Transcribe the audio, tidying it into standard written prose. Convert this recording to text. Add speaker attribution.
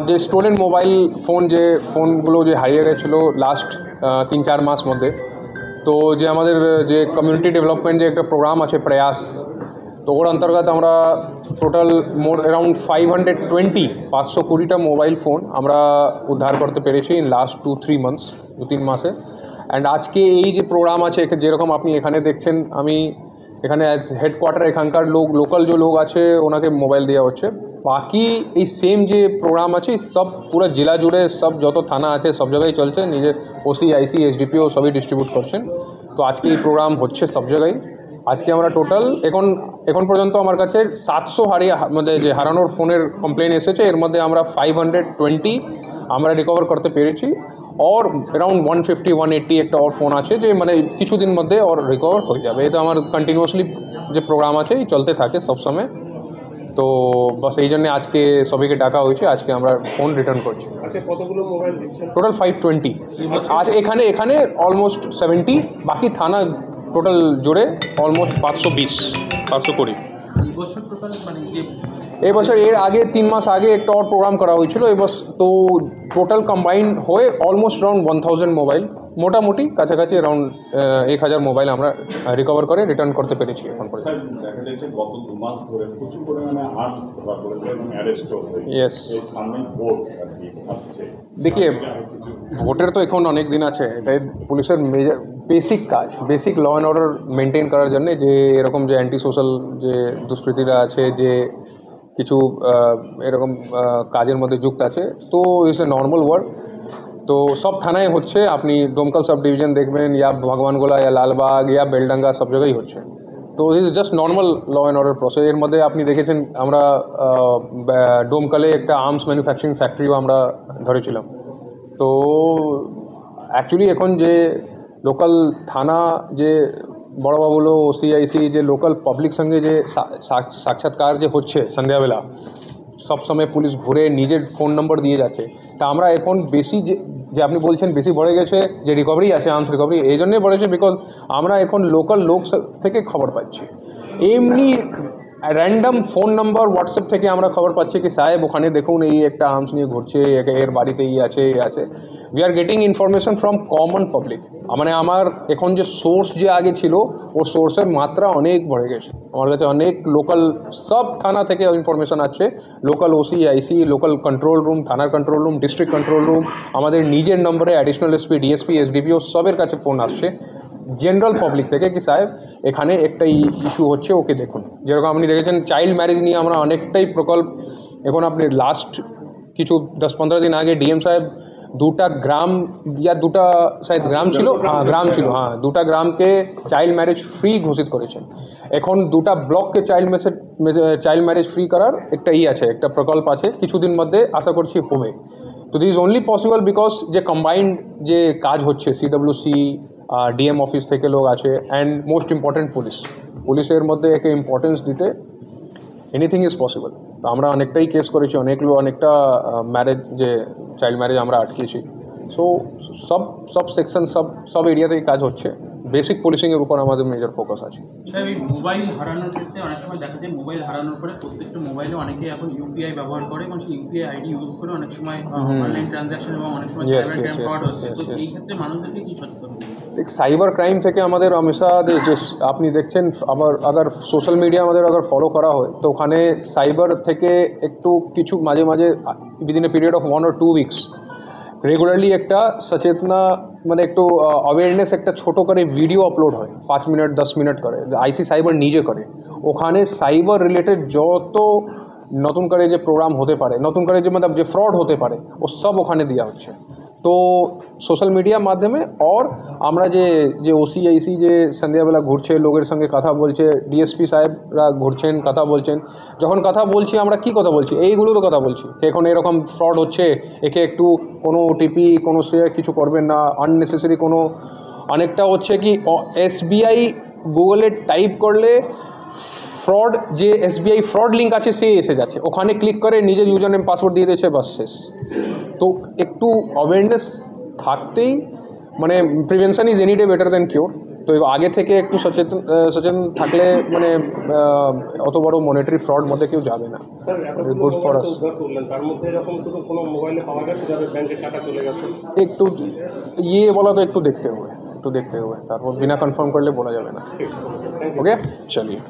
Speaker 1: যে stolen mobile phone যে ফোনগুলো যে হারিয়ে গেছিলো লাস্ট 3-4 মাস মধ্যে, তো যে আমাদের যে কমিউনিটি ডেভেলপমেন্ট যে একটা প্রোগ্রাম আছে প্রয়াস, তো ওর অন্তর্গত আমরা টোটাল অ্যারাউন্ড 520টা মোবাইল ফোন আমরা উদ্ধার করতে পেরেছি ইন লাস্ট 2-3 মান্থস, 2-3 মাসে। অ্যান্ড আজকে এই যে প্রোগ্রাম আছে, যেরকম আপনি এখানে দেখছেন, আমি এখানে অ্যাজ হেডকোয়ার্টার এখানকার লোকাল যে লোক আছে ওনাকে মোবাইল দেওয়া হচ্ছে। বাকি এই সেম যে প্রোগ্রাম আছে সব পুরো জেলা জুড়ে সব যত থানা আছে সব জায়গায় চলছে, নিজের ওসি, আইসি, এসডিপিও সবই ডিস্ট্রিবিউট করছেন। তো আজকে এই প্রোগ্রাম হচ্ছে সব জায়গায়। আজকে আমরা টোটাল এখন পর্যন্ত আমার কাছে 700 মধ্যে যে হারানোর ফোনের কমপ্লেন এসেছে, এর মধ্যে আমরা 520 আমরা রিকভার করতে পেরেছি। और अराउंड 150-180 একটা और ফোন আছে যে মানে কিছুদিন মধ্যে और রিকভার হয়ে যাবে। এটা আমার কন্টিনিউয়াসলি যে প্রোগ্রাম আছে এই চলতে থাকে সবসময়। তো বাস এই জন্য আজকে সবাইকে ডাকা হয়েছে, আজকে আমরা ফোন রিটার্ন করছি।
Speaker 2: আচ্ছা, কতগুলো মোবাইল দিচ্ছেন?
Speaker 1: টোটাল 520। আজ এখানে অলমোস্ট 70, বাকি থানা টোটাল জুড়ে অলমোস্ট 520-520। এই বছর এর আগে 3 মাস আগে একটা और প্রোগ্রাম করা হয়েছিল, এবার তো টোটাল কম্বাইন্ড হয়ে অলমোস্ট অ্যারাউন্ড 1000 মোবাইল, মোটামুটি কাছাকাছি অ্যারাউন্ড 1000 মোবাইল আমরা রিকভার করে রিটার্ন করতে পেরেছি এখন পর্যন্ত।
Speaker 3: স্যার, দেখা যাচ্ছে গত 2 মাস ধরে প্রচুর পরিমাণে আর্মস ধরা পড়েছে এবং অ্যারেস্টও হয়েছে।
Speaker 1: ইয়েস,
Speaker 3: সামনে ভোট আসছে।
Speaker 1: দেখিয়ে ভোটের তো এখন অনেক দিন আছে, এটাই পুলিশের মেজর বেসিক কাজ, basic law and order maintain করার জন্য যে এরকম যে অ্যান্টি সোশ্যাল যে দুষ্কৃতীরা আছে, যে কিছু এরকম কাজের মধ্যে যুক্ত আছে, তো ইটস এ নর্মাল ওয়ার্ক। তো সব থানায় হচ্ছে, আপনি দমকল সাব ডিভিশন দেখবেন, ইয়া ভগবানগোলা, ইয়া লালবাগ, ইয়া বেলডাঙ্গা, সব জায়গায় হচ্ছে। তো it's just normal law and order process. এর মধ্যে আপনি দেখেছেন আমরা ডোমকলে একটা আর্মস ম্যানুফ্যাকচারিং ফ্যাক্টরিও আমরা ধরেছিলাম। তো অ্যাকচুয়ালি এখন যে লোকাল থানা যে বড়বাবুলো, ওসিআইসি, যে লোকাল পাবলিক সঙ্গে যে সাক্ষাৎকার যে হচ্ছে সন্ধ্যাবেলা, সবসময় পুলিশ ঘুরে নিজের ফোন নম্বর দিয়ে যাচ্ছে। তা আমরা এখন বেশি যে আপনি বলছেন বেশি বেড়ে গেছে যে রিকভারি আছে, আর্মস রিকভারি, এই জন্যই বেড়েছে বিকজ আমরা এখন লোকাল লোক থেকে খবর পাচ্ছি। এমনি র্যান্ডম ফোন নাম্বার হোয়াটসঅ্যাপ থেকে আমরা খবর পাচ্ছি কি সাহেব ওখানে দেখুন এই একটা আর্মস নিয়ে ঘুরছে, এর বাড়িতে এই আছে, এই আছে। We are getting information from common public. মানে আমার এখন যে সোর্স যে আগে ছিল ও সোর্সের মাত্রা অনেক বেড়ে গেছে। আমার কাছে অনেক লোকাল সব থানা থেকে ইনফরমেশন আছে, লোকাল ওসি, আইসি, লোকাল কন্ট্রোল রুম, থানার control room, district control room, আমাদের নিজের নম্বরে অ্যাডিশনাল এসপি, ডিএসপি, এসডিপিও সবের কাছে ফোন আসছে জেনারেল পাবলিক থেকে কি সাহেব এখানে একটা ইস্যু হচ্ছে, ওকে দেখুন। যেরকম আপনি দেখেছেন চাইল্ড ম্যারেজ নিয়ে আমরা অনেকটাই প্রকল্প, এখন আপনি লাস্ট কিছু 10-15 দিন আগে ডিএম সাহেব 2টা গ্রাম या 2টা शायद গ্রাম ছিল, হ্যাঁ 2টা গ্রামকে চাইল্ড ম্যারেজ ফ্রি ঘোষিত করেছেন। এখন 2টা ব্লককে চাইল্ড ম্যারেজ ফ্রি করার একটা আছে, একটা প্রকল্প আছে, কিছুদিন মধ্যে আশা করছি হবে। তো this is only possible because যে কম্বাইন্ড যে কাজ হচ্ছে, সিডব্লিউসি, ডিএম অফিস থেকে লোক আছে, অ্যান্ড মোস্ট ইম্পর্টেন্ট পুলিশের মধ্যে একে ইম্পর্টেন্স দিতে এনিথিং ইজ পসিবল। তো আমরা অনেকটাই কেস করেছি, অনেকটা ম্যারেজ যে চাইল্ড ম্যারেজ আমরা আটকেছি। সো সব সেকশন সব এরিয়াতেই কাজ হচ্ছে, বেসিক পুলিশিংয়ের উপর আমাদের মেজর ফোকাস আছে।
Speaker 4: স্যার, এই মোবাইল হারানোর ক্ষেত্রে অনেক সময় দেখা যায় মোবাইল হারানোর পরে প্রত্যেকটা মোবাইলে অনেকে এখন ইউপিআই ব্যবহার করে এবং সেই ইউপিআই আইডি ইউজ করে অনেক সময় অনলাইন ট্রানজাকশন এবং অনেক সময় সাইবার ক্রাইম ফ্রড হচ্ছে। তো এই ক্ষেত্রে মানুষদেরকে কি সচেতন করবে?
Speaker 1: সাইবার ক্রাইম থেকে আমাদের হমেশা যে আপনি দেখছেন, আবার আগার সোশ্যাল মিডিয়া আমাদের আগার ফলো করা হয় তো ওখানে সাইবার থেকে একটু কিছু মাঝে মাঝে within a period of 1 or 2 weeks regularly একটা সচেতনা মানে একটু অ্যাওয়ারনেস একটা ছোটো করে ভিডিও আপলোড হয়, 5 মিনিট 10 মিনিট করে, আইসি সাইবার নিজে করে। ওখানে সাইবার রিলেটেড যত নতুন করে যে প্রোগ্রাম হতে পারে, নতুন করে যে মানে যে ফ্রড হতে পারে ও সব ওখানে দেওয়া হচ্ছে। তো সোশ্যাল মিডিয়ার মাধ্যমে और আমরা যে ওসি আইসি যে সন্ধ্যাবেলা ঘুরছে, লোকের সঙ্গে কথা বলছে, ডিএসপি সাহেবরা ঘুরছেন, কথা বলছেন, যখন কথা বলছি আমরা কি কথা বলছি, এইগুলো তো কথা বলছি এখন এরকম ফ্রড হচ্ছে, একে একটু কোনো ওটিপি কোনো শেয়ার কিছু করবেন না, আননেসেসারি কোনো অনেকটা হচ্ছে কি এসবিআই গুগলে টাইপ করলে ফ্রড যে এসবিআই ফ্রড লিঙ্ক আছে সে এসে যাচ্ছে, ওখানে ক্লিক করে নিজের ইউজার নেম পাসওয়ার্ড দিয়ে দিয়েছে, বাস শেষ। তো একটু অ্যাওয়ারনেস থাকতেই মানে prevention is any day better than cure. তো আগে থেকে একটু সচেতন থাকলে মানে অত বড় মনিটারি ফ্রড মধ্যে কেউ যাবে না।
Speaker 2: স্যার এতগুলো
Speaker 1: গুড ফর
Speaker 2: মোবাইল
Speaker 1: আস।
Speaker 2: তো উদ্ধার করলেন, তার মধ্যে এরকম শুধু কোনো মোবাইলে পাওয়া গেছে যাদের ব্যাংকে টাকা চলে গেছে?
Speaker 1: একটু বলা তো একটু দেখতে হবে, তারপর বিনা কনফার্ম করলে বলা যাবে না।
Speaker 2: ঠিক আছে, থ্যাংক ইউ।
Speaker 1: ওকে, চলিए।